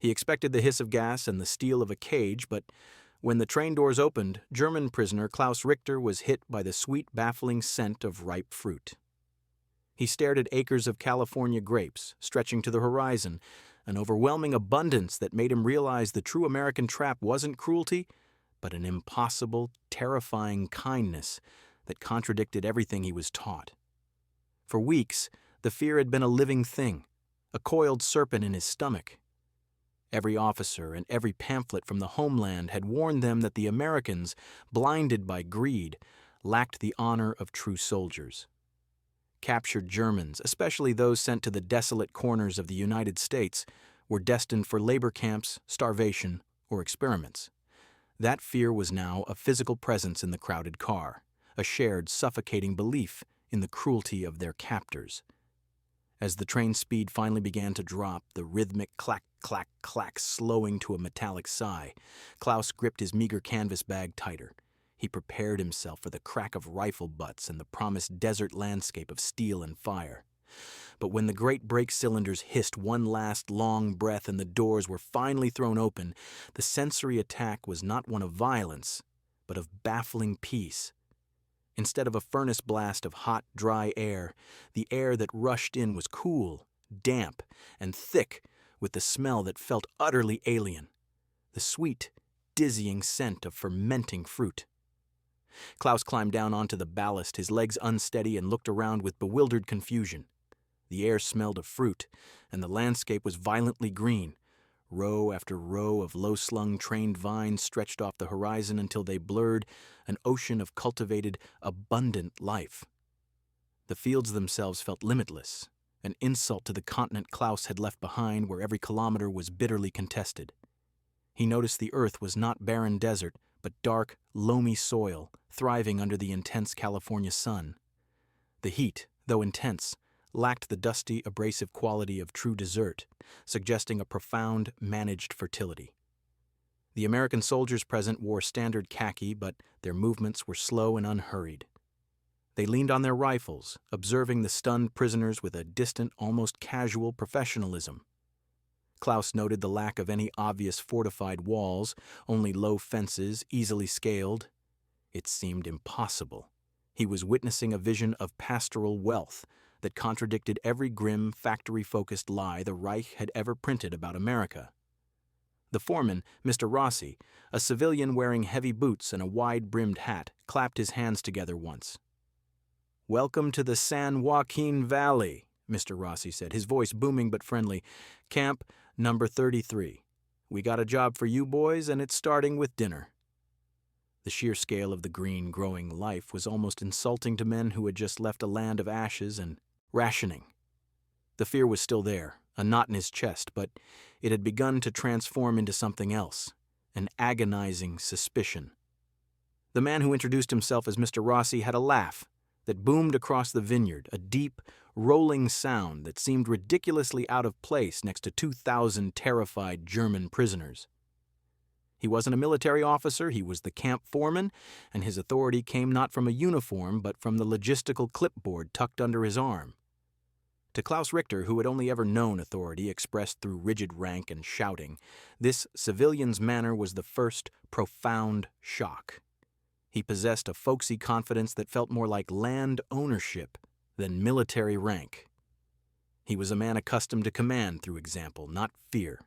He expected the hiss of gas and the steel of a cage, but when the train doors opened, German prisoner Klaus Richter was hit by the sweet, baffling scent of ripe fruit. He stared at acres of California grapes, stretching to the horizon, an overwhelming abundance that made him realize the true American trap wasn't cruelty, but an impossible, terrifying kindness that contradicted everything he was taught. For weeks, the fear had been a living thing, a coiled serpent in his stomach. Every officer and every pamphlet from the homeland had warned them that the Americans, blinded by greed, lacked the honor of true soldiers. Captured Germans, especially those sent to the desolate corners of the United States, were destined for labor camps, starvation, or experiments. That fear was now a physical presence in the crowded car, a shared, suffocating belief in the cruelty of their captors. As the train's speed finally began to drop, the rhythmic clack, clack, clack slowing to a metallic sigh, Klaus gripped his meager canvas bag tighter. He prepared himself for the crack of rifle butts and the promised desert landscape of steel and fire. But when the great brake cylinders hissed one last long breath and the doors were finally thrown open, the sensory attack was not one of violence, but of baffling peace. Instead of a furnace blast of hot, dry air, the air that rushed in was cool, damp, and thick with the smell that felt utterly alien, the sweet, dizzying scent of fermenting fruit. Klaus climbed down onto the ballast, his legs unsteady, and looked around with bewildered confusion. The air smelled of fruit, and the landscape was violently green. Row after row of low-slung trained vines stretched off the horizon until they blurred an ocean of cultivated, abundant life. The fields themselves felt limitless, an insult to the continent Klaus had left behind where every kilometer was bitterly contested. He noticed the earth was not barren desert, but dark, loamy soil, thriving under the intense California sun. The heat, though intense, lacked the dusty, abrasive quality of true desert, suggesting a profound, managed fertility. The American soldiers present wore standard khaki, but their movements were slow and unhurried. They leaned on their rifles, observing the stunned prisoners with a distant, almost casual professionalism. Klaus noted the lack of any obvious fortified walls, only low fences, easily scaled. It seemed impossible. He was witnessing a vision of pastoral wealth that contradicted every grim, factory-focused lie the Reich had ever printed about America. The foreman, Mr. Rossi, a civilian wearing heavy boots and a wide-brimmed hat, clapped his hands together once. "Welcome to the San Joaquin Valley," Mr. Rossi said, his voice booming but friendly. "Camp number 33. We got a job for you boys, and it's starting with dinner." The sheer scale of the green, growing life was almost insulting to men who had just left a land of ashes and rationing. The fear was still there, a knot in his chest, but it had begun to transform into something else, an agonizing suspicion. The man who introduced himself as Mr. Rossi had a laugh that boomed across the vineyard, a deep, rolling sound that seemed ridiculously out of place next to 2,000 terrified German prisoners. He wasn't a military officer, he was the camp foreman, and his authority came not from a uniform but from the logistical clipboard tucked under his arm. To Klaus Richter, who had only ever known authority expressed through rigid rank and shouting, this civilian's manner was the first profound shock. He possessed a folksy confidence that felt more like land ownership than military rank. He was a man accustomed to command through example, not fear.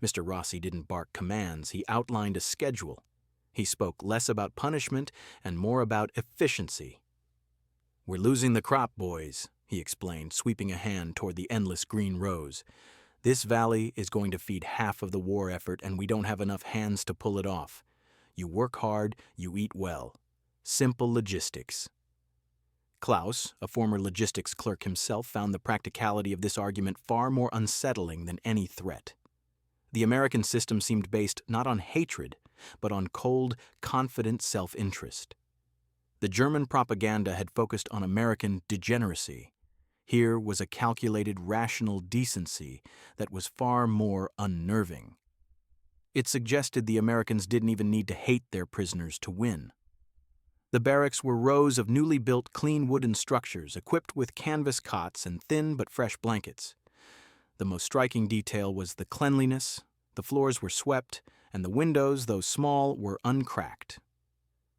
Mr. Rossi didn't bark commands, he outlined a schedule. He spoke less about punishment and more about efficiency. "We're losing the crop, boys," he explained, sweeping a hand toward the endless green rows. "This valley is going to feed half of the war effort, and we don't have enough hands to pull it off. You work hard, you eat well. Simple logistics." Klaus, a former logistics clerk himself, found the practicality of this argument far more unsettling than any threat. The American system seemed based not on hatred, but on cold, confident self-interest. The German propaganda had focused on American degeneracy. Here was a calculated, rational decency that was far more unnerving. It suggested the Americans didn't even need to hate their prisoners to win. The barracks were rows of newly built clean wooden structures equipped with canvas cots and thin but fresh blankets. The most striking detail was the cleanliness. The floors were swept, and the windows, though small, were uncracked.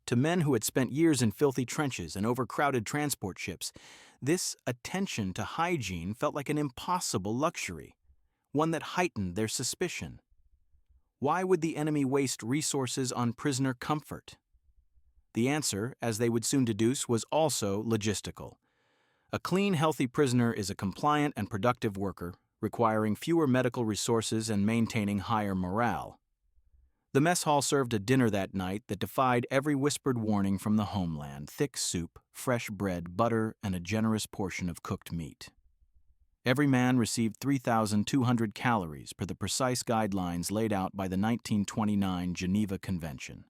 To men who had spent years in filthy trenches and overcrowded transport ships, this attention to hygiene felt like an impossible luxury, one that heightened their suspicion. Why would the enemy waste resources on prisoner comfort? The answer, as they would soon deduce, was also logistical. A clean, healthy prisoner is a compliant and productive worker, requiring fewer medical resources and maintaining higher morale. The mess hall served a dinner that night that defied every whispered warning from the homeland: thick soup, fresh bread, butter, and a generous portion of cooked meat. Every man received 3,200 calories per the precise guidelines laid out by the 1929 Geneva Convention.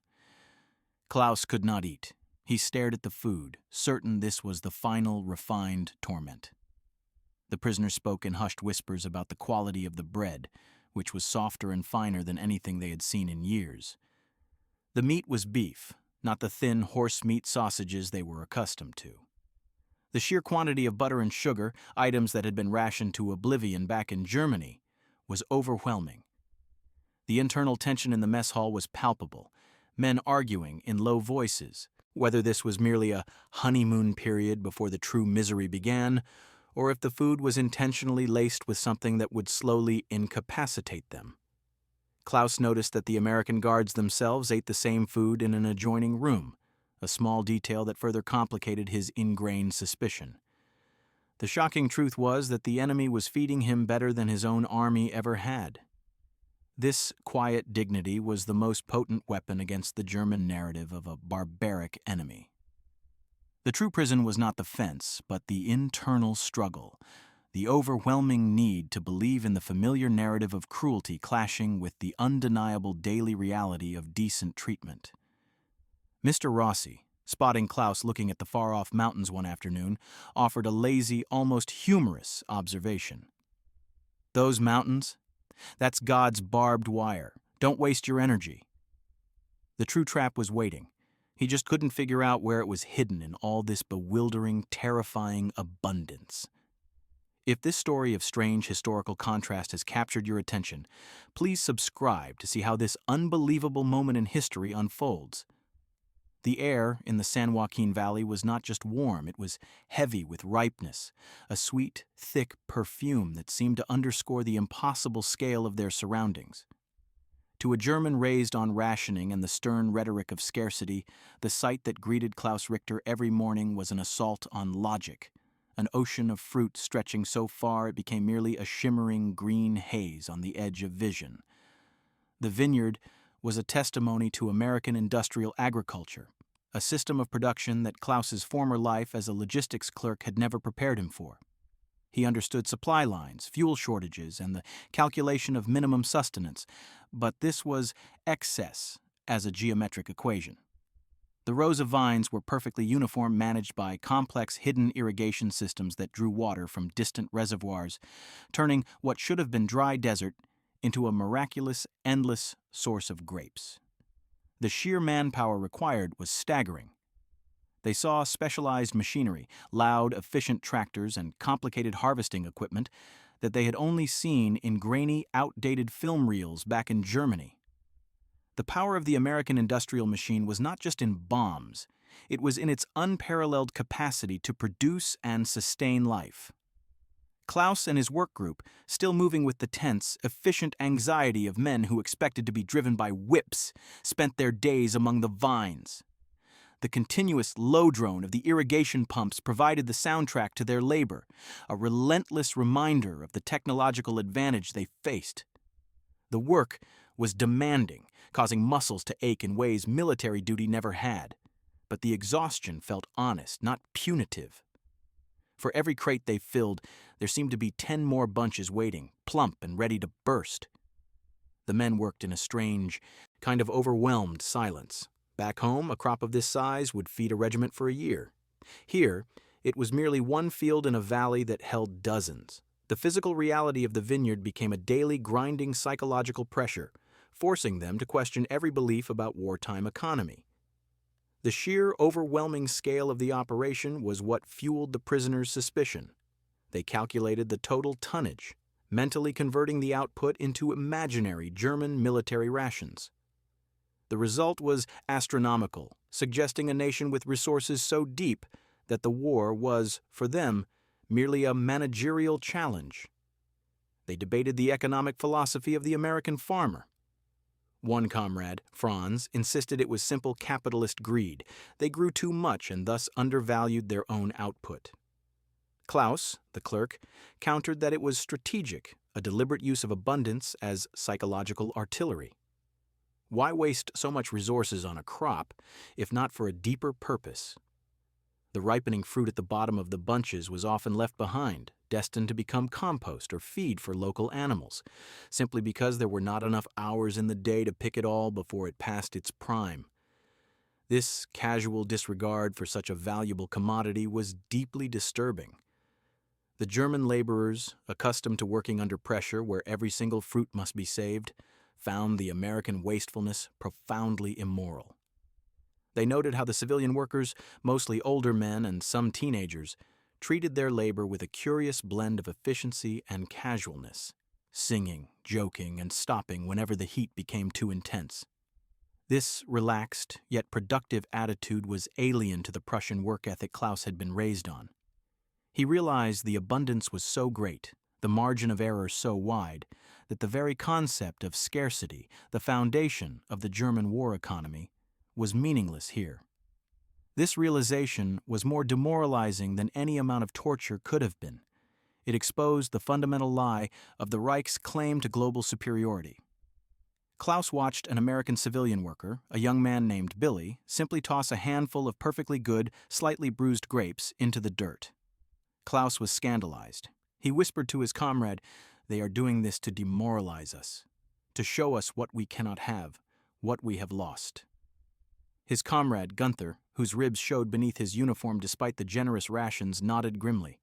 Klaus could not eat. He stared at the food, certain this was the final, refined torment. The prisoner spoke in hushed whispers about the quality of the bread, which was softer and finer than anything they had seen in years. The meat was beef, not the thin horse meat sausages they were accustomed to. The sheer quantity of butter and sugar, items that had been rationed to oblivion back in Germany, was overwhelming. The internal tension in the mess hall was palpable, men arguing in low voices, whether this was merely a honeymoon period before the true misery began, or if the food was intentionally laced with something that would slowly incapacitate them. Klaus noticed that the American guards themselves ate the same food in an adjoining room, a small detail that further complicated his ingrained suspicion. The shocking truth was that the enemy was feeding him better than his own army ever had. This quiet dignity was the most potent weapon against the German narrative of a barbaric enemy. The true prison was not the fence, but the internal struggle, the overwhelming need to believe in the familiar narrative of cruelty clashing with the undeniable daily reality of decent treatment. Mr. Rossi, spotting Klaus looking at the far-off mountains one afternoon, offered a lazy, almost humorous observation. "Those mountains? That's God's barbed wire. Don't waste your energy." The true trap was waiting. He just couldn't figure out where it was hidden in all this bewildering, terrifying abundance. If this story of strange historical contrast has captured your attention, please subscribe to see how this unbelievable moment in history unfolds. The air in the San Joaquin Valley was not just warm, it was heavy with ripeness, a sweet, thick perfume that seemed to underscore the impossible scale of their surroundings. To a German raised on rationing and the stern rhetoric of scarcity, the sight that greeted Klaus Richter every morning was an assault on logic, an ocean of fruit stretching so far it became merely a shimmering green haze on the edge of vision. The vineyard was a testimony to American industrial agriculture, a system of production that Klaus's former life as a logistics clerk had never prepared him for. He understood supply lines, fuel shortages, and the calculation of minimum sustenance, but this was excess as a geometric equation. The rows of vines were perfectly uniform, managed by complex hidden irrigation systems that drew water from distant reservoirs, turning what should have been dry desert into a miraculous, endless source of grapes. The sheer manpower required was staggering. They saw specialized machinery, loud, efficient tractors, and complicated harvesting equipment that they had only seen in grainy, outdated film reels back in Germany. The power of the American industrial machine was not just in bombs, it was in its unparalleled capacity to produce and sustain life. Klaus and his work group, still moving with the tense, efficient anxiety of men who expected to be driven by whips, spent their days among the vines. The continuous low drone of the irrigation pumps provided the soundtrack to their labor, a relentless reminder of the technological advantage they faced. The work was demanding, causing muscles to ache in ways military duty never had, but the exhaustion felt honest, not punitive. For every crate they filled, there seemed to be 10 more bunches waiting, plump and ready to burst. The men worked in a strange, kind of overwhelmed silence. Back home, a crop of this size would feed a regiment for a year. Here, it was merely one field in a valley that held dozens. The physical reality of the vineyard became a daily grinding psychological pressure, forcing them to question every belief about wartime economy. The sheer, overwhelming scale of the operation was what fueled the prisoners' suspicion. They calculated the total tonnage, mentally converting the output into imaginary German military rations. The result was astronomical, suggesting a nation with resources so deep that the war was, for them, merely a managerial challenge. They debated the economic philosophy of the American farmer. One comrade, Franz, insisted it was simple capitalist greed. They grew too much and thus undervalued their own output. Klaus, the clerk, countered that it was strategic, a deliberate use of abundance as psychological artillery. Why waste so much resources on a crop, if not for a deeper purpose? The ripening fruit at the bottom of the bunches was often left behind, destined to become compost or feed for local animals, simply because there were not enough hours in the day to pick it all before it passed its prime. This casual disregard for such a valuable commodity was deeply disturbing. The German laborers, accustomed to working under pressure where every single fruit must be saved, found the American wastefulness profoundly immoral. They noted how the civilian workers, mostly older men and some teenagers, treated their labor with a curious blend of efficiency and casualness, singing, joking, and stopping whenever the heat became too intense. This relaxed yet productive attitude was alien to the Prussian work ethic Klaus had been raised on. He realized the abundance was so great, the margin of error so wide, that the very concept of scarcity, the foundation of the German war economy, was meaningless here. This realization was more demoralizing than any amount of torture could have been. It exposed the fundamental lie of the Reich's claim to global superiority. Klaus watched an American civilian worker, a young man named Billy, simply toss a handful of perfectly good, slightly bruised grapes into the dirt. Klaus was scandalized. He whispered to his comrade, "They are doing this to demoralize us, to show us what we cannot have, what we have lost." His comrade, Gunther, whose ribs showed beneath his uniform despite the generous rations, nodded grimly.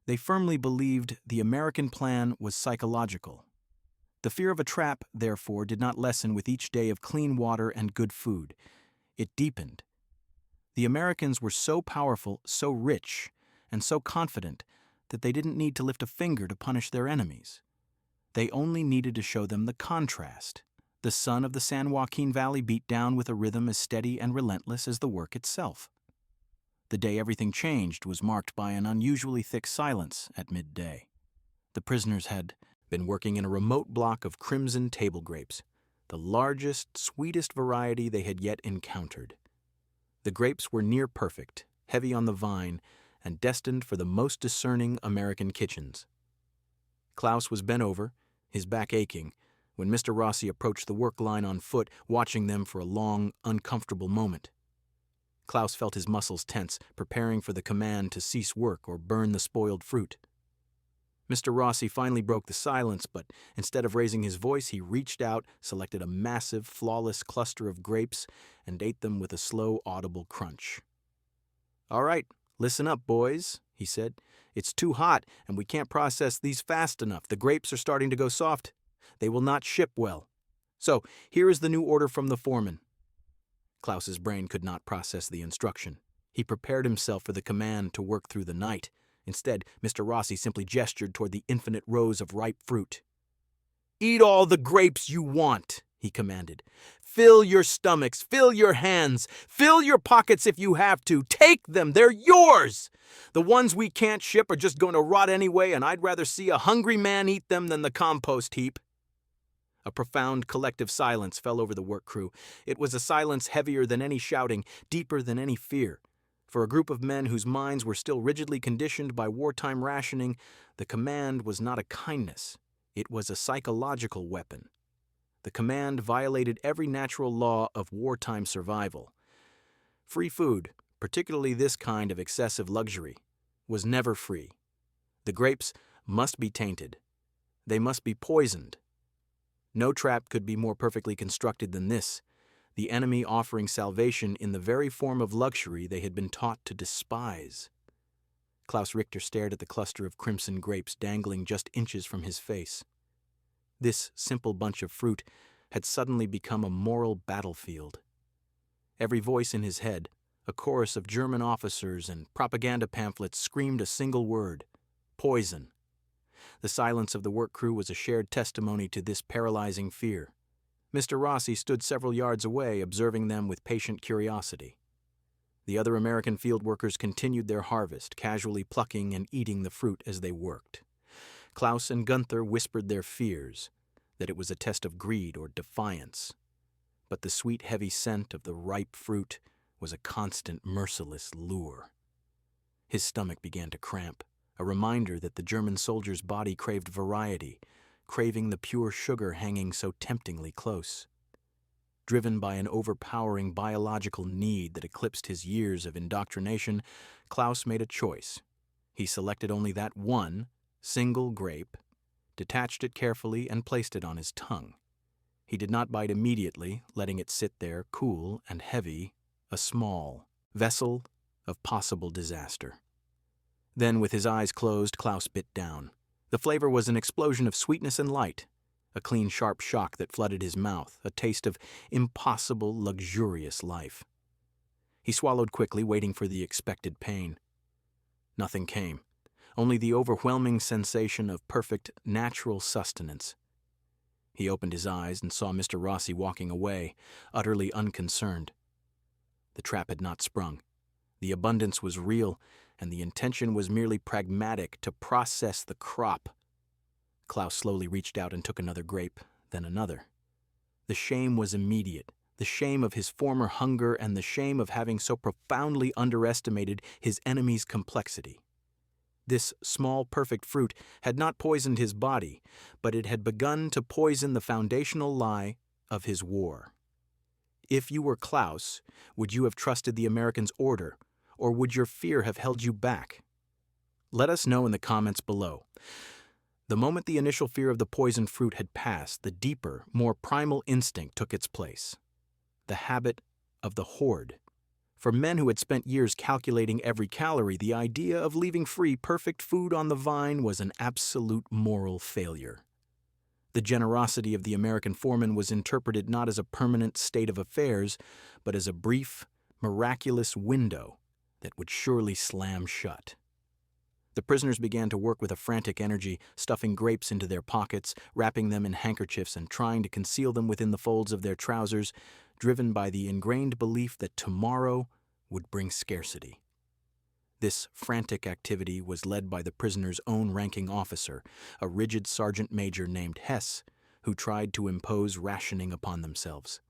They firmly believed the American plan was psychological. The fear of a trap, therefore, did not lessen with each day of clean water and good food. It deepened. The Americans were so powerful, so rich, and so confident that they didn't need to lift a finger to punish their enemies. They only needed to show them the contrast. The sun of the San Joaquin Valley beat down with a rhythm as steady and relentless as the work itself. The day everything changed was marked by an unusually thick silence at midday. The prisoners had been working in a remote block of crimson table grapes, the largest, sweetest variety they had yet encountered. The grapes were near perfect, heavy on the vine, and destined for the most discerning American kitchens. Klaus was bent over, his back aching, when Mr. Rossi approached the work line on foot, watching them for a long, uncomfortable moment. Klaus felt his muscles tense, preparing for the command to cease work or burn the spoiled fruit. Mr. Rossi finally broke the silence, but instead of raising his voice, he reached out, selected a massive, flawless cluster of grapes, and ate them with a slow, audible crunch. "All right, listen up, boys," he said. "It's too hot, and we can't process these fast enough. The grapes are starting to go soft. They will not ship well. So, here is the new order from the foreman." Klaus's brain could not process the instruction. He prepared himself for the command to work through the night. Instead, Mr. Rossi simply gestured toward the infinite rows of ripe fruit. "Eat all the grapes you want," he commanded. "Fill your stomachs, fill your hands, fill your pockets if you have to. Take them, they're yours! The ones we can't ship are just going to rot anyway, and I'd rather see a hungry man eat them than the compost heap." A profound collective silence fell over the work crew. It was a silence heavier than any shouting, deeper than any fear. For a group of men whose minds were still rigidly conditioned by wartime rationing, the command was not a kindness. It was a psychological weapon. The command violated every natural law of wartime survival. Free food, particularly this kind of excessive luxury, was never free. The grapes must be tainted. They must be poisoned. No trap could be more perfectly constructed than this, the enemy offering salvation in the very form of luxury they had been taught to despise. Klaus Richter stared at the cluster of crimson grapes dangling just inches from his face. This simple bunch of fruit had suddenly become a moral battlefield. Every voice in his head, a chorus of German officers and propaganda pamphlets, screamed a single word: poison. The silence of the work crew was a shared testimony to this paralyzing fear. Mr. Rossi stood several yards away, observing them with patient curiosity. The other American field workers continued their harvest, casually plucking and eating the fruit as they worked. Klaus and Gunther whispered their fears, that it was a test of greed or defiance. But the sweet, heavy scent of the ripe fruit was a constant, merciless lure. His stomach began to cramp, a reminder that the German soldier's body craved variety, craving the pure sugar hanging so temptingly close. Driven by an overpowering biological need that eclipsed his years of indoctrination, Klaus made a choice. He selected only that one single grape, detached it carefully, and placed it on his tongue. He did not bite immediately, letting it sit there, cool and heavy, a small vessel of possible disaster. Then, with his eyes closed, Klaus bit down. The flavor was an explosion of sweetness and light, a clean, sharp shock that flooded his mouth, a taste of impossible, luxurious life. He swallowed quickly, waiting for the expected pain. Nothing came, only the overwhelming sensation of perfect, natural sustenance. He opened his eyes and saw Mr. Rossi walking away, utterly unconcerned. The trap had not sprung. The abundance was real, and the intention was merely pragmatic, to process the crop. Klaus slowly reached out and took another grape, then another. The shame was immediate, the shame of his former hunger and the shame of having so profoundly underestimated his enemy's complexity. This small, perfect fruit had not poisoned his body, but it had begun to poison the foundational lie of his war. If you were Klaus, would you have trusted the Americans' order, or would your fear have held you back? Let us know in the comments below. The moment the initial fear of the poisoned fruit had passed, the deeper, more primal instinct took its place. The habit of the hoard. For men who had spent years calculating every calorie, the idea of leaving free perfect food on the vine was an absolute moral failure. The generosity of the American foreman was interpreted not as a permanent state of affairs, but as a brief, miraculous window that would surely slam shut. The prisoners began to work with a frantic energy, stuffing grapes into their pockets, wrapping them in handkerchiefs, and trying to conceal them within the folds of their trousers, driven by the ingrained belief that tomorrow would bring scarcity. This frantic activity was led by the prisoners' own ranking officer, a rigid sergeant major named Hess, who tried to impose rationing upon themselves.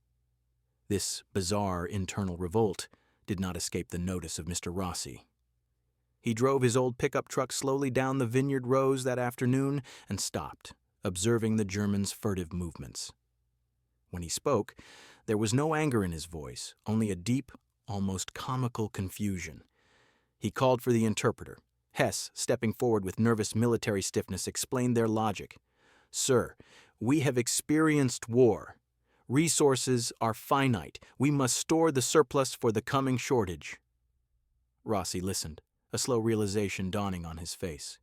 This bizarre internal revolt did not escape the notice of Mr. Rossi. He drove his old pickup truck slowly down the vineyard rows that afternoon and stopped, observing the Germans' furtive movements. When he spoke, there was no anger in his voice, only a deep, almost comical confusion. He called for the interpreter. Hess, stepping forward with nervous military stiffness, explained their logic. "Sir, we have experienced war. Resources are finite. We must store the surplus for the coming shortage." Rossi listened, a slow realization dawning on his face.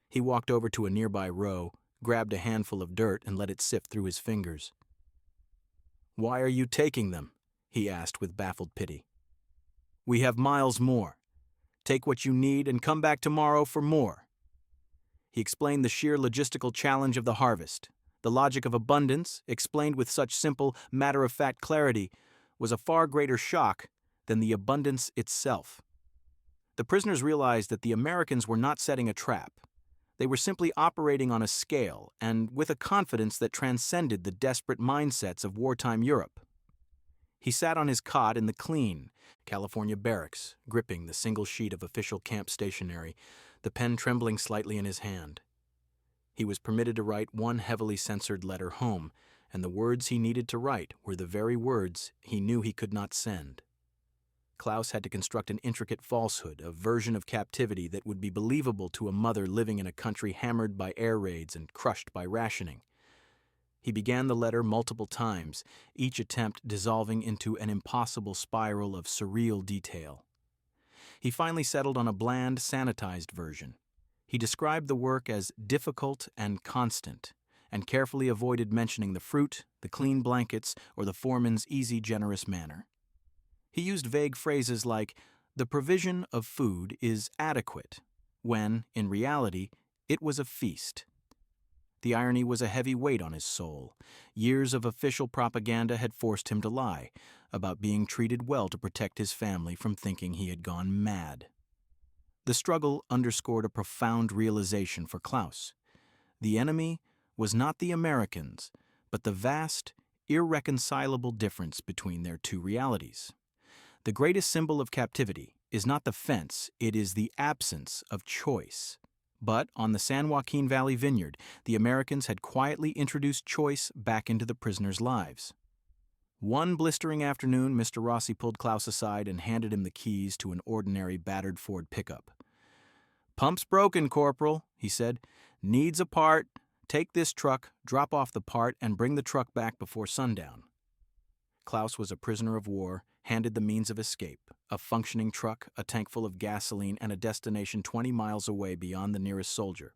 He walked over to a nearby row, grabbed a handful of dirt, and let it sift through his fingers. "Why are you taking them?" he asked with baffled pity. "We have miles more. Take what you need and come back tomorrow for more." He explained the sheer logistical challenge of the harvest. The logic of abundance, explained with such simple, matter-of-fact clarity, was a far greater shock than the abundance itself. The prisoners realized that the Americans were not setting a trap. They were simply operating on a scale and with a confidence that transcended the desperate mindsets of wartime Europe. He sat on his cot in the clean California barracks, gripping the single sheet of official camp stationery, the pen trembling slightly in his hand. He was permitted to write one heavily censored letter home, and the words he needed to write were the very words he knew he could not send. Klaus had to construct an intricate falsehood, a version of captivity that would be believable to a mother living in a country hammered by air raids and crushed by rationing. He began the letter multiple times, each attempt dissolving into an impossible spiral of surreal detail. He finally settled on a bland, sanitized version. He described the work as difficult and constant, and carefully avoided mentioning the fruit, the clean blankets, or the foreman's easy, generous manner. He used vague phrases like, "The provision of food is adequate," when, in reality, It was a feast. The irony was a heavy weight on his soul. Years of official propaganda had forced him to lie about being treated well to protect his family from thinking he had gone mad. The struggle underscored a profound realization for Klaus. The enemy was not the Americans, but the vast, irreconcilable difference between their two realities. The greatest symbol of captivity is not the fence, it is the absence of choice. But on the San Joaquin Valley vineyard, the Americans had quietly introduced choice back into the prisoners' lives. One blistering afternoon, Mr. Rossi pulled Klaus aside and handed him the keys to an ordinary battered Ford pickup. "Pump's broken, Corporal," he said. "Needs a part. Take this truck, drop off the part, and bring the truck back before sundown." Klaus was a prisoner of war, handed the means of escape, a functioning truck, a tank full of gasoline, and a destination 20 miles away beyond the nearest soldier.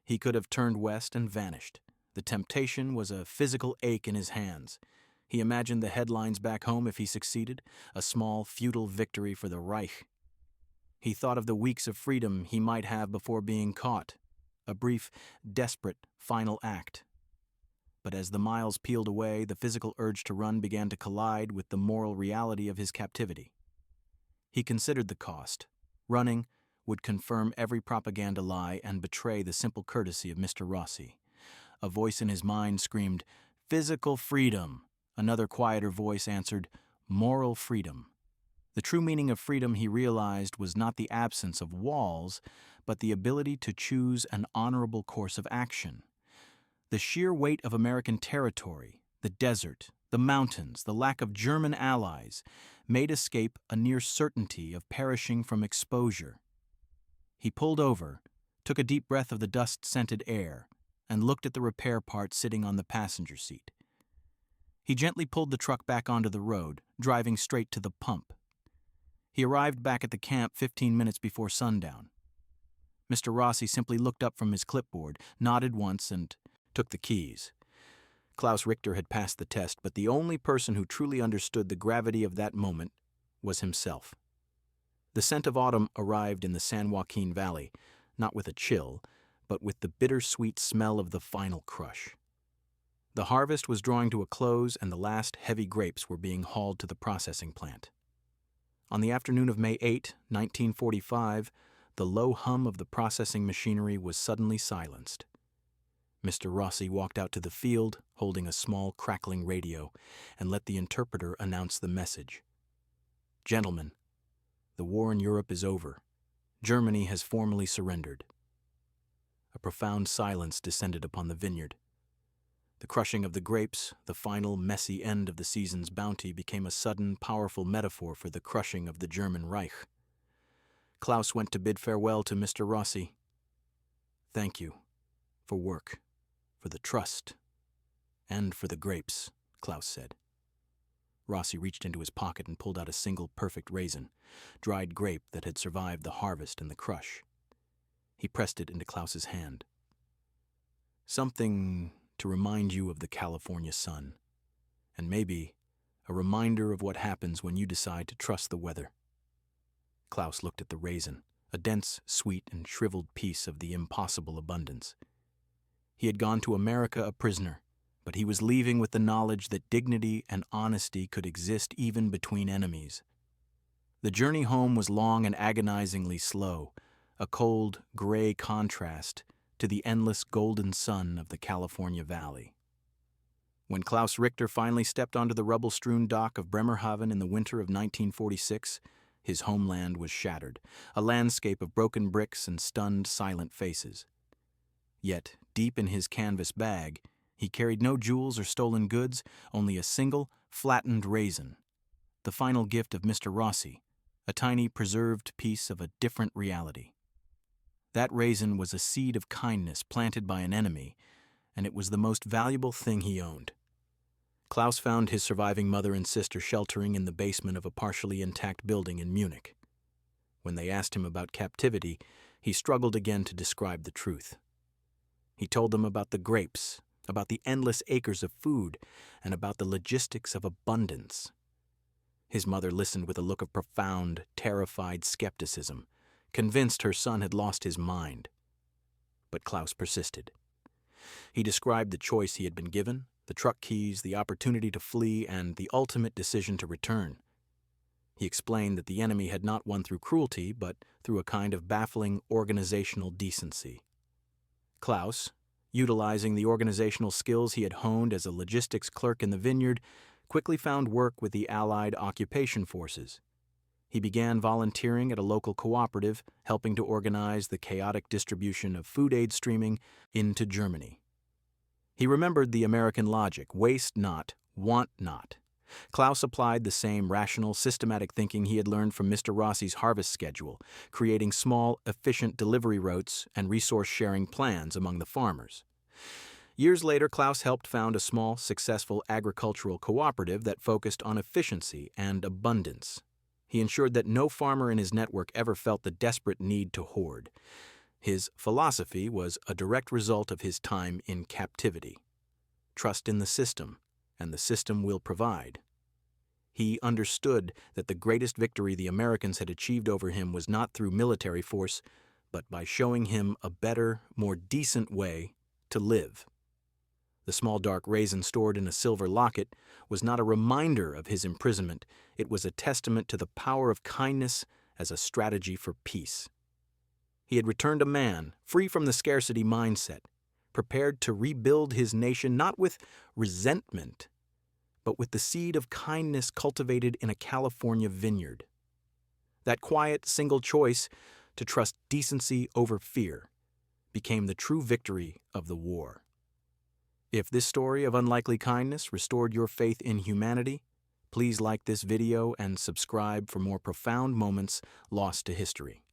He could have turned west and vanished. The temptation was a physical ache in his hands. He imagined the headlines back home if he succeeded, a small, futile victory for the Reich. He thought of the weeks of freedom he might have before being caught, a brief, desperate, final act. But as the miles peeled away, the physical urge to run began to collide with the moral reality of his captivity. He considered the cost. Running would confirm every propaganda lie and betray the simple courtesy of Mr. Rossi. A voice in his mind screamed, "Physical freedom." Another quieter voice answered, "Moral freedom." The true meaning of freedom, he realized, was not the absence of walls, but the ability to choose an honorable course of action. The sheer weight of American territory, the desert, the mountains, the lack of German allies, made escape a near certainty of perishing from exposure. He pulled over, took a deep breath of the dust-scented air, and looked at the repair part sitting on the passenger seat. He gently pulled the truck back onto the road, driving straight to the pump. He arrived back at the camp 15 minutes before sundown. Mr. Rossi simply looked up from his clipboard, nodded once, and took the keys. Klaus Richter had passed the test, but the only person who truly understood the gravity of that moment was himself. The scent of autumn arrived in the San Joaquin Valley, not with a chill, but with the bittersweet smell of the final crush. The harvest was drawing to a close, and the last heavy grapes were being hauled to the processing plant. On the afternoon of May 8, 1945, the low hum of the processing machinery was suddenly silenced. Mr. Rossi walked out to the field, holding a small, crackling radio, and let the interpreter announce the message. "Gentlemen, the war in Europe is over. Germany has formally surrendered." A profound silence descended upon the vineyard. The crushing of the grapes, the final, messy end of the season's bounty, became a sudden, powerful metaphor for the crushing of the German Reich. Klaus went to bid farewell to Mr. Rossi. "Thank you for work, for the trust, and for the grapes," Klaus said. Rossi reached into his pocket and pulled out a single perfect raisin, dried grape that had survived the harvest and the crush. He pressed it into Klaus's hand. "Something to remind you of the California sun, and maybe a reminder of what happens when you decide to trust the weather." Klaus looked at the raisin, a dense, sweet, and shriveled piece of the impossible abundance. He had gone to America a prisoner, but he was leaving with the knowledge that dignity and honesty could exist even between enemies. The journey home was long and agonizingly slow, a cold, gray contrast to the endless golden sun of the California Valley. When Klaus Richter finally stepped onto the rubble-strewn dock of Bremerhaven in the winter of 1946, his homeland was shattered, a landscape of broken bricks and stunned, silent faces. Yet, deep in his canvas bag, he carried no jewels or stolen goods, only a single, flattened raisin, the final gift of Mr. Rossi, a tiny, preserved piece of a different reality. That raisin was a seed of kindness planted by an enemy, and it was the most valuable thing he owned. Klaus found his surviving mother and sister sheltering in the basement of a partially intact building in Munich. When they asked him about captivity, he struggled again to describe the truth. He told them about the grapes, about the endless acres of food, and about the logistics of abundance. His mother listened with a look of profound, terrified skepticism, convinced her son had lost his mind. but Klaus persisted. He described the choice he had been given, the truck keys, the opportunity to flee, and the ultimate decision to return. He explained that the enemy had not won through cruelty, but through a kind of baffling organizational decency. Klaus, utilizing the organizational skills he had honed as a logistics clerk in the vineyard, quickly found work with the Allied occupation forces. He began volunteering at a local cooperative, helping to organize the chaotic distribution of food aid streaming into Germany. He remembered the American logic, waste not, want not. Klaus applied the same rational, systematic thinking he had learned from Mr. Rossi's harvest schedule, creating small, efficient delivery routes and resource-sharing plans among the farmers. Years later, Klaus helped found a small, successful agricultural cooperative that focused on efficiency and abundance. He ensured that no farmer in his network ever felt the desperate need to hoard. His philosophy was a direct result of his time in captivity. Trust in the system, and the system will provide. He understood that the greatest victory the Americans had achieved over him was not through military force, but by showing him a better, more decent way to live. The small dark raisin stored in a silver locket was not a reminder of his imprisonment. It was a testament to the power of kindness as a strategy for peace. He had returned a man, free from the scarcity mindset, prepared to rebuild his nation not with resentment, but with the seed of kindness cultivated in a California vineyard. That quiet, single choice to trust decency over fear became the true victory of the war. If this story of unlikely kindness restored your faith in humanity, please like this video and subscribe for more profound moments lost to history.